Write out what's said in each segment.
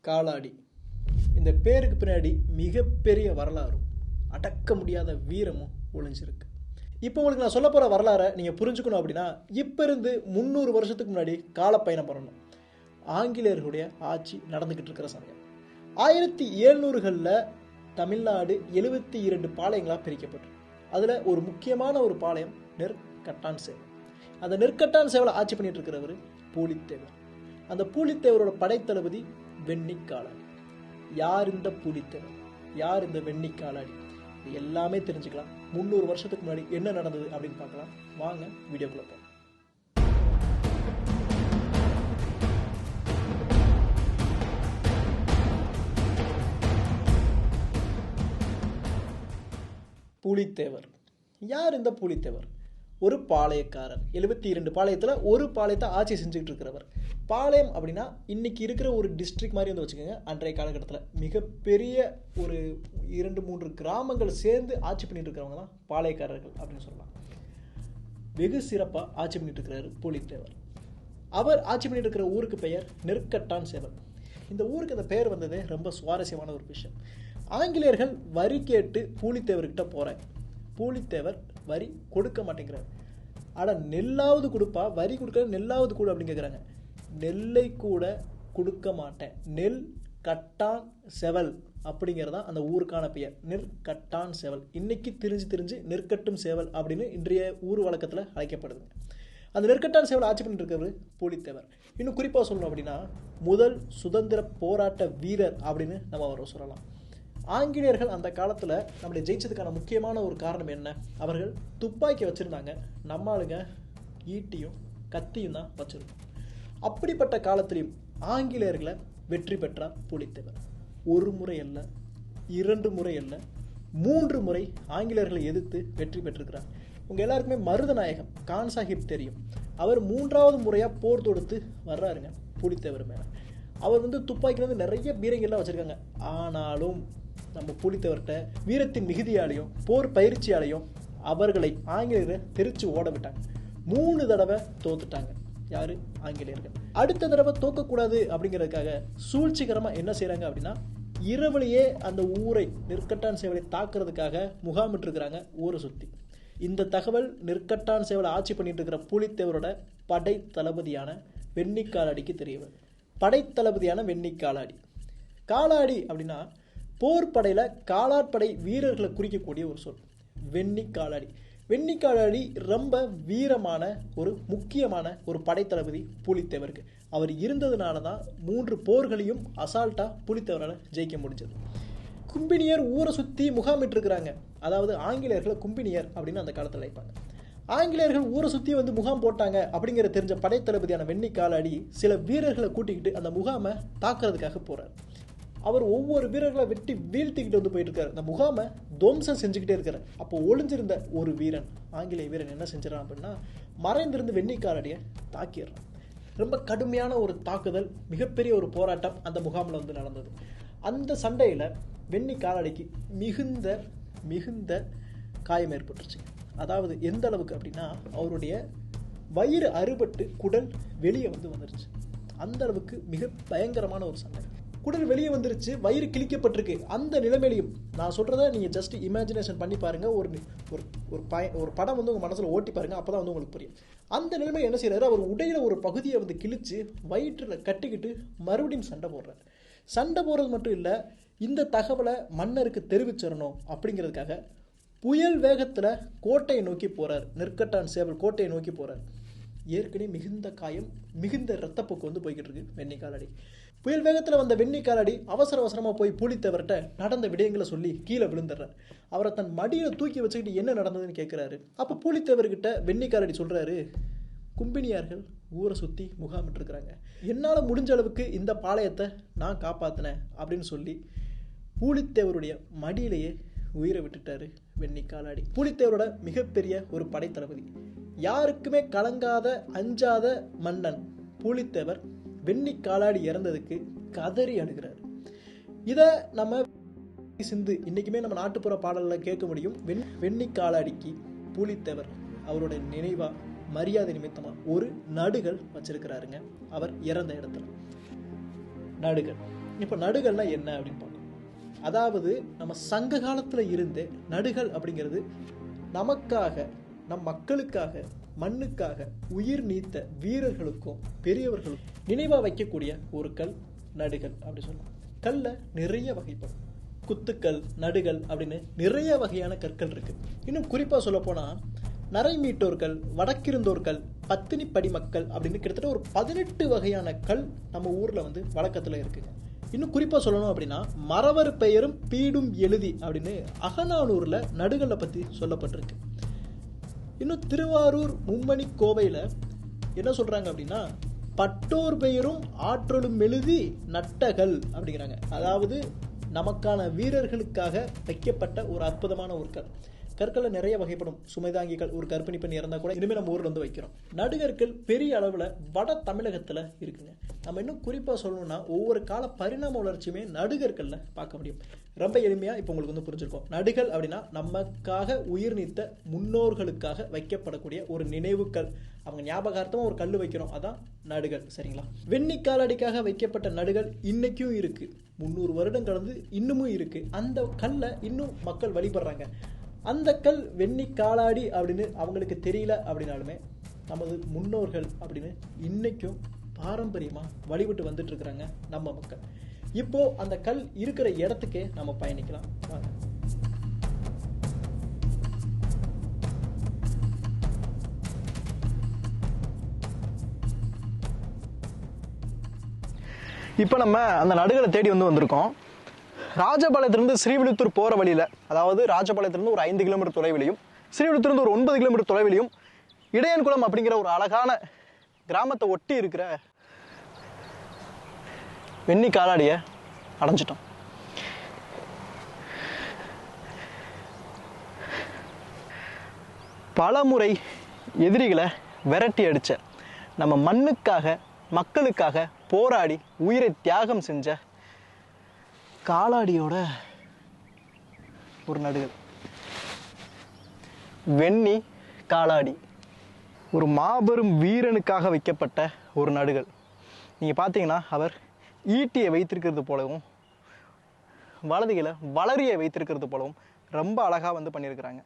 காலாடி. இந்த பேருக்கு பின்னாடி மிகப்பெரிய வரலாறும் அடக்க முடியாத வீரமும் ஒளிஞ்சிருக்கு. இப்போ உங்களுக்கு நான் சொல்ல போகிற வரலாறை நீங்கள் புரிஞ்சுக்கணும் அப்படின்னா, இப்போ இருந்து 300 வருஷத்துக்கு முன்னாடி காலப்பயணம் பண்ணணும். ஆங்கிலேயர்களுடைய ஆட்சி நடந்துக்கிட்டு இருக்கிற சமயம் 1700களில் தமிழ்நாடு 72 பாளையங்களாக பிரிக்கப்பட்டு, அதில் ஒரு முக்கியமான ஒரு பாளையம் நெற்கட்டான் சேவல். அந்த நெற்கட்டான் சேவலை ஆட்சி பண்ணிட்டு இருக்கிறவர் பூலித்தேவர். அந்த பூலித்தேவரோட படைத்தளபதி வெண்ணிக்காலாடி. யார் இந்த பூலித்தேவர், யார் இந்த வெண்ணிக்காலாடி, இது எல்லாமே தெரிஞ்சுக்கலாம். 300 வருஷத்துக்கு முன்னாடி என்ன நடந்தது அப்படின்னு பார்க்கலாம். வாங்க வீடியோக்குள்ள போகலாம். பூலித்தேவர். யார் இந்த பூலித்தேவர்? ஒரு பாளையக்காரர். 72 பாளையத்தில் ஒரு பாளையத்தை ஆட்சி செஞ்சுக்கிட்டு இருக்கிறவர். பாளையம் அப்படின்னா இன்னைக்கு இருக்கிற ஒரு டிஸ்ட்ரிக்ட் மாதிரி வந்து வச்சுக்கோங்க. அன்றைய காலகட்டத்தில் மிகப்பெரிய ஒரு 2-3 கிராமங்கள் சேர்ந்து ஆட்சி பண்ணிட்டு இருக்கிறவங்க தான் பாளையக்காரர்கள் அப்படின்னு சொல்லலாம். வெகு சிறப்பாக ஆட்சி பண்ணிட்டு இருக்கிறாரு பூலித்தேவர். அவர் ஆட்சி பண்ணிட்டு இருக்கிற ஊருக்கு பெயர் நெற்கட்டான் சேவல். இந்த ஊருக்கு அந்த பெயர் வந்ததே ரொம்ப சுவாரஸ்யமான ஒரு விஷயம். ஆங்கிலேயர்கள் வரி கேட்டு பூலித்தேவர்கிட்ட போகிறாங்க. பூலித்தேவர் வரி கொடுக்க மாட்டேங்கிறார். ஆனால் நெல்லாவது கொடுப்பா, வரி கொடுக்க நெல்லாவது கூட அப்படின்னு கேட்குறாங்க. நெல்லை கூட கொடுக்க மாட்டேன், நெல் கட்டான் செவல் அப்படிங்கிறதா அந்த ஊருக்கான பெயர். நெற்கட்டான் சேவல் இன்னைக்கு திரிஞ்சு நெற்கட்டும் சேவல் அப்படின்னு இன்றைய ஊர் வழக்கத்தில் அழைக்கப்படுதுங்க. அந்த நெற்கட்டான் சேவல் ஆட்சி பண்ணிட்டு இருக்கிறவர் பூலித்தேவர். இன்னும் குறிப்பாக சொல்லணும் அப்படின்னா, முதல் சுதந்திர போராட்ட வீரர் அப்படின்னு நம்ம அவரை சொல்லலாம். ஆங்கிலேயர்கள் அந்த காலத்தில் நம்மளை ஜெயிச்சதுக்கான முக்கியமான ஒரு காரணம் என்ன? அவர்கள் துப்பாக்கி வச்சுருந்தாங்க, நம்ம ஆளுங்க ஈட்டியும் கத்தியும் தான் வச்சுருந்தோம். அப்படிப்பட்ட காலத்திலையும் ஆங்கிலேயர்களை வெற்றி பெற்றார் பூலித்தேவர். ஒரு முறை அல்ல, 2 முறை அல்ல, 3 முறை ஆங்கிலேயர்களை எதிர்த்து வெற்றி பெற்றிருக்கிறார். உங்கள் எல்லாருக்குமே மருதநாயகம் கான் சாஹிப் தெரியும். அவர் 3வது முறையாக போர் தொடுத்து வர்றாருங்க பூலித்தேவர் மேலே. அவர் வந்து துப்பாக்கியில் வந்து நிறைய பீரங்கெல்லாம் வச்சுருக்காங்க. ஆனாலும் நம்ம பூலித்தேவர்கிட்ட வீரத்தின் மிகுதியாலையும் போர் பயிற்சியாலையும் அவர்களை ஆங்கிலேயரை தெரிச்சு ஓட விட்டாங்க. 3 தடவை தோத்துட்டாங்க. யாரு? ஆங்கிலேயர்கள். அடுத்த தடவை தோக்கக்கூடாது அப்படிங்கிறதுக்காக சூழ்ச்சிகரமாக என்ன செய்கிறாங்க அப்படின்னா, இரவுலேயே அந்த ஊரை நெற்கட்டான் சேவலை தாக்குறதுக்காக முகாமிட்டு இருக்கிறாங்க ஊரை சுற்றி. இந்த தகவல் நெற்கட்டான் சேவலை ஆட்சி பண்ணிட்டு இருக்கிற பூலித்தேவரோட படை தளபதியான வெண்ணிக்காலாடிக்கு தெரியவர். படைத்தளபதியான வெண்ணிக்காலாடி. காலாடி அப்படின்னா போர் படையில் காலாட்படை வீரர்களை குறிக்கக்கூடிய ஒரு சொல். வெண்ணிக்காலாடி. வெண்ணிக்காலாடி ரொம்ப வீரமான ஒரு முக்கியமான ஒரு படைத்தளபதி பூலித்தேவருக்கு. அவர் இருந்ததுனால தான் 3 போர்களையும் அசால்ட்டாக பூலித்தேவரால் ஜெயிக்க முடிஞ்சது. கும்பினியர் ஊரை சுற்றி முகாமிட்டு இருக்கிறாங்க. அதாவது ஆங்கிலேயர்களை கும்பினியர் அப்படின்னு அந்த காலத்தில் அழைப்பாங்க. ஆங்கிலேயர்கள் ஊரை சுற்றி வந்து முகாம் போட்டாங்க அப்படிங்கிற தெரிஞ்ச படைத்தளபதியான வெண்ணிக்காலாடி சில வீரர்களை கூட்டிக்கிட்டு அந்த முகாமை தாக்குறதுக்காக போகிறார். அவர் ஒவ்வொரு வீரர்களை வெட்டி வீழ்த்திக்கிட்டு வந்து போயிட்டு இருக்காரு. அந்த முகாமை துவம்சம் செஞ்சுக்கிட்டே இருக்காரு. அப்போ ஒளிஞ்சிருந்த ஒரு வீரன், ஆங்கிலேய வீரன் என்ன செஞ்சிடறான் அப்படின்னா, மறைந்திருந்து வெண்ணிக்காலாடியை தாக்கிடுறான். ரொம்ப கடுமையான ஒரு தாக்குதல், மிகப்பெரிய ஒரு போராட்டம் அந்த முகாமில் வந்து நடந்தது. அந்த சண்டையில் வெண்ணிக்காலாடிக்கு மிகுந்த காயம் ஏற்பட்டுருச்சு. அதாவது எந்த அளவுக்கு அப்படின்னா, அவருடைய வயிறு அறுபட்டு குடல் வெளியே வந்துருச்சு. அந்த அளவுக்கு மிக பயங்கரமான ஒரு சண்டை. குடல் வெளியே வந்துருச்சு, வயிறு கிழிக்கப்பட்டிருக்கு. அந்த நிலைமையிலையும் நான் சொல்கிறத நீங்கள் ஜஸ்ட் இமேஜினேஷன் பண்ணி பாருங்கள். ஒரு படம் வந்து உங்கள் மனசில் ஓட்டி பாருங்கள், அப்போ தான் வந்து உங்களுக்கு புரியும். அந்த நிலைமையை என்ன செய்கிறாரு, அவர் உடையில ஒரு பகுதியை வந்து கிழிச்சு வயிற்றில் கட்டிக்கிட்டு மறுபடியும் சண்டை போடுறாரு. சண்டை போடுறது மட்டும் இல்லை, இந்த தகவலை மன்னருக்கு தெரிவிச்சிடணும் அப்படிங்கிறதுக்காக புயல் வேகத்தில் கோட்டையை நோக்கி போகிறார். நெற்கட்டான் சேவல் கோட்டையை நோக்கி போகிறார். ஏற்கனவே மிகுந்த காயம், மிகுந்த ரத்தப்போக்கு வந்து போய்கிட்டு இருக்கு வெண்ணிக்காலாடி. புயல் வேகத்தில் வந்த வெண்ணிக்காலாடி அவசரமாக போய் பூலித்தேவர்கிட்ட நடந்த விடயங்களை சொல்லி கீழே விழுந்துடுறார். அவரை தன் மடியில் தூக்கி வச்சுக்கிட்டு என்ன நடந்ததுன்னு கேட்குறாரு. அப்போ பூலித்தேவர்கிட்ட வெண்ணிக்காலாடி சொல்கிறாரு, கும்பினியார்கள் ஊரை சுற்றி முகாமிட்டு இருக்கிறாங்க, என்னால் முடிஞ்ச அளவுக்கு இந்த பாளையத்தை நான் காப்பாற்றினேன் அப்படின்னு சொல்லி பூலித்தேவருடைய மடியிலேயே உயிரை விட்டுட்டாரு வெண்ணிக்காலாடி. பூலித்தேவரோட மிகப்பெரிய ஒரு படைத்தளபதி, யாருக்குமே கலங்காத அஞ்சாத மன்னன் பூலித்தேவர் வெண்ணிக்காலாடி இறந்ததுக்கு கதறி அழுகிறார். இதை நம்ம சிந்து இன்னைக்குமே நம்ம நாட்டுப்புற பாடலில் கேட்க முடியும். வெண்ணிக்காலாடிக்கு பூலித்தேவர் அவருடைய நினைவா மரியாதை நிமித்தமா ஒரு நடுகள் வச்சிருக்கிறாருங்க அவர் இறந்த இடத்துல. நடுகள் இப்போ நடுகள்னா என்ன அப்படின்னு பார்க்கணும். அதாவது நம்ம சங்க காலத்தில் இருந்தே நடுகள் அப்படிங்கிறது நமக்காக, நம் மக்களுக்காக, மண்ணுக்காக உயிர் நீத்த வீரர்களுக்கும் பெரியவர்களுக்கும் நினைவாக வைக்கக்கூடிய ஒரு கல் நடுகள் அப்படி சொல்லலாம். கல்ல நிறைய வகைப்படும். குத்துக்கல், நடுகள் அப்படின்னு நிறைய வகையான கற்கள் இருக்கு. இன்னும் குறிப்பாக சொல்ல போனால் நரைமீட்டோர்கள், வடக்கிருந்தோர்கள், பத்தினி படிமக்கள் அப்படின்னு கிட்டத்தட்ட ஒரு 18 வகையான கல் நம்ம ஊரில் வந்து வழக்கத்தில் இருக்குங்க. இன்னும் குறிப்பாக சொல்லணும் அப்படின்னா மறவர் பெயரும் பீடும் எழுதி அப்படின்னு அகநானூரில் நடுகளை பற்றி சொல்லப்பட்டிருக்கு. இன்னும் திருவாரூர் மும்மணி கோவையில் என்ன சொல்கிறாங்க அப்படின்னா பட்டோர் பெயரும் ஆற்றலும் எழுதி நட்டகல் அப்படிங்கிறாங்க. அதாவது நமக்கான வீரர்களுக்காக வைக்கப்பட்ட ஒரு அற்புதமான ஒரு கல். கற்களை நிறைய வகைப்படும். சுமைதாங்கிகள், ஒரு கர்ப்பிணி பெண் இறந்தா கூட இனிமேல் நம்ம ஊரில் வந்து வைக்கிறோம். நடுகற்கள் பெரிய அளவில் வட தமிழகத்தில் இருக்குங்க. நம்ம இன்னும் குறிப்பாக சொல்லணும்னா ஒவ்வொரு கால பரிணாம வளர்ச்சியுமே நடுகற்களில் பார்க்க முடியும். ரொம்ப எளிமையாக இப்போ உங்களுக்கு வந்து புரிஞ்சிருக்கும். நடுகள் அப்படின்னா நமக்காக உயிர் நீத்த முன்னோர்களுக்காக வைக்கப்படக்கூடிய ஒரு நினைவுக்கல். அவங்க ஞாபகார்த்தமாக ஒரு கல் வைக்கிறோம், அதான் நடுகள். சரிங்களா? வெண்ணிக்காலடிக்காக வைக்கப்பட்ட நடுகள் இன்னைக்கும் இருக்கு. 300 வருடம் கடந்து இன்னமும் இருக்கு. அந்த கல்லை இன்னும் மக்கள் வழிபடுறாங்க. அந்த கல் வெண்ணிக்காலாடி அப்படின்னு அவங்களுக்கு தெரியல அப்படின்னாலுமே நமது முன்னோர்கள் அப்படின்னு இன்னைக்கும் பாரம்பரியமாக வழிபட்டு வந்துட்டு இருக்கிறாங்க நம்ம மக்கள். இப்போ அந்த கல் இருக்கிற இடத்துக்கே நம்ம பயணிக்கலாம். வாங்க. இப்போ நம்ம அந்த நடுகளை தேடி வந்திருக்கோம். ராஜபாளையத்திலிருந்து ஸ்ரீவில்லிபுத்தூர் போகிற வழியில், அதாவது ராஜபாளையத்திலிருந்து ஒரு 5 கிலோமீட்டர் தொலைவிலையும், ஸ்ரீவில்லிபுத்தூர்லேருந்து ஒரு 9 கிலோமீட்டர் தொலைவிலையும் இடையன்குளம் அப்படிங்கிற ஒரு அழகான கிராமத்தை ஒட்டி இருக்கிற வெண்ணிக்காலாடியை அடைஞ்சிட்டோம். பலமுறை எதிரிகளை விரட்டி அடித்த, நம்ம மண்ணுக்காக மக்களுக்காக போராடி உயிரை தியாகம் செஞ்ச காலாடியோட ஒரு நடுகள் வெண்ணி காலாடி. ஒரு மாபெரும் வீரனுக்காக வைக்கப்பட்ட ஒரு நடுகள். நீங்கள் பார்த்தீங்கன்னா அவர் ஈட்டியை வைத்திருக்கிறது போலவும் வலதுகளை வளரியை வைத்திருக்கிறது போலவும் ரொம்ப அழகாக வந்து பண்ணியிருக்கிறாங்க.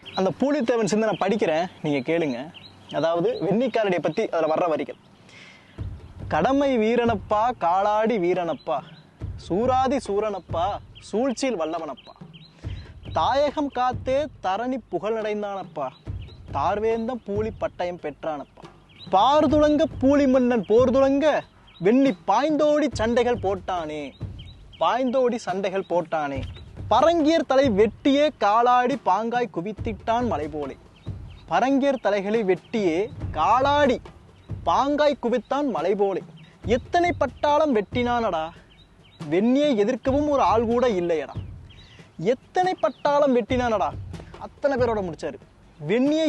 அந்த பூலித்தேவன் சிந்தனை படிக்கிறேன், நீங்கள் கேளுங்க. அதாவது வெண்ணிக்காலடியை பற்றி அதில் வர்ற வரிகள்: கடமை வீரனப்பா காலாடி வீரனப்பா, சூராதி சூரனப்பா சூழ்ச்சியில் வல்லவனப்பா, தாயகம் காத்தே தரணி புகழடைந்தானப்பா, தார்வேந்தம் பூலி பட்டயம் பெற்றானப்பா, பார்துளங்க பூலி மன்னன் போர் துளங்க வெண்ணி பாய்ந்தோடி சண்டைகள் போட்டானே, பாய்ந்தோடி சண்டைகள் போட்டானே, பரங்கியர் தலை வெட்டியே காலாடி பாங்காய் குவித்திட்டான் மலை போலே, பரங்கியர் தலைகளை வெட்டியே காலாடி பாங்காய் குவித்தான் மலை போலே, எத்தனை பட்டாளம் வெட்டினானடா வெண்ணியை எதிர்க்கவும் ஒரு ஆள் கூட இல்லையடா, எத்தனை பட்டாளம் வெட்டினானடா, அத்தனை பேரோட முடிச்சாரு. வெண்ணியை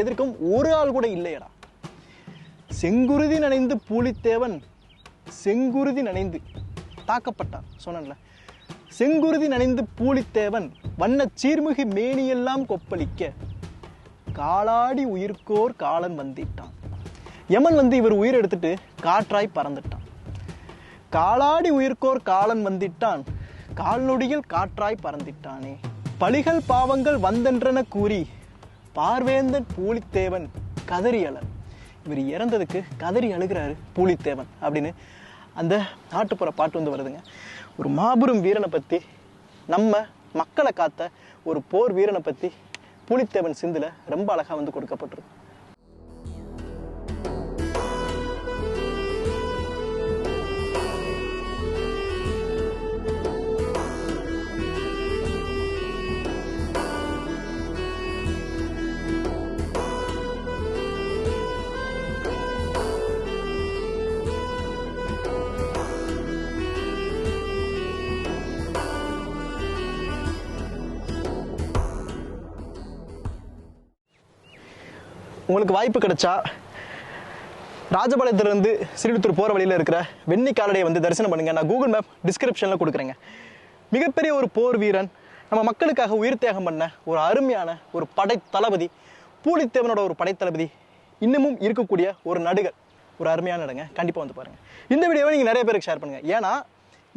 எதிர்க்கவும் ஒரு ஆள் கூட இல்லையடா. செங்குருதி நனைந்து பூலித்தேவன் செங்குருதி நனைந்து தாக்கப்பட்டான். சொன்னல, செங்குருதி நனைந்து பூலித்தேவன் வண்ண சீர்மிகு மேனியெல்லாம் கொப்பளிக்க காலாடி உயிர்க்கோர் காலன் வந்திட்டான். யமன் வந்து இவர் உயிர் எடுத்துட்டு காற்றாய் பறந்துட்டான். காலாடி உயிர்க்கோர் காலன் வந்திட்டான், கால்நொடியில் காற்றாய் பறந்திட்டானே, பழிகள் பாவங்கள் வந்தென்றன கூறி பார்வேந்தன் பூலித்தேவன் கதறி அழ. இவர் இறந்ததுக்கு கதறி அழுகிறாரு பூலித்தேவன் அப்படின்னு அந்த நாட்டுப்புற பாட்டு வந்து வருதுங்க. ஒரு மாபெரும் வீரனை பற்றி, நம்ம மக்களை காத்த ஒரு போர் வீரனை பற்றி பூலித்தேவன் சிந்துல ரொம்ப அழகா வந்து கொடுக்கப்பட்டிருக்கு. உங்களுக்கு வாய்ப்பு கிடைச்சா ராஜபாளையத்திலிருந்து ஸ்ரீவில்லிபுத்தூர் போகிற வழியில் இருக்கிற வெண்ணிக்காலடியை வந்து தரிசனம் பண்ணுங்கள். நான் கூகுள் மேப் டிஸ்கிரிப்ஷனில் கொடுக்குறேங்க. மிகப்பெரிய ஒரு போர் வீரன், நம்ம மக்களுக்காக உயிர் தியாகம் பண்ண ஒரு அருமையான ஒரு படை தளபதி, பூலித்தேவனோட ஒரு படைத்தளபதி இன்னமும் இருக்கக்கூடிய ஒரு நடுகள், ஒரு அருமையான இடங்க, கண்டிப்பாக வந்து பாருங்கள். இந்த வீடியோவை நீங்கள் நிறைய பேருக்கு ஷேர் பண்ணுங்கள். ஏன்னா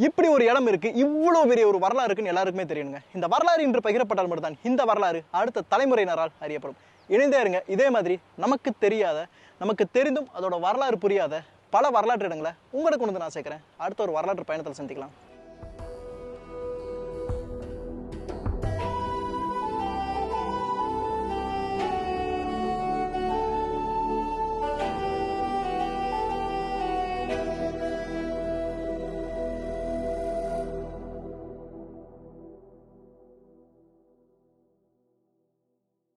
இப்படி ஒரு இடம் இருக்குது, இவ்வளோ பெரிய ஒரு வரலாறு இருக்குன்னு எல்லாருக்குமே தெரியணுங்க. இந்த வரலாறு இன்று பகிரப்பட்டால் மட்டும்தான் இந்த வரலாறு அடுத்த தலைமுறையினரால் அறியப்படும். இணைந்தே இருங்க. இதே மாதிரி நமக்கு தெரியாத, நமக்கு தெரிந்தும் அதோட வரலாறு புரியாத பல வரலாற்று இடங்களை உங்களுக்கு கொண்டு வந்து நான் சேர்க்குறேன். அடுத்த ஒரு வரலாற்று பயணத்தில் சந்திக்கலாம்.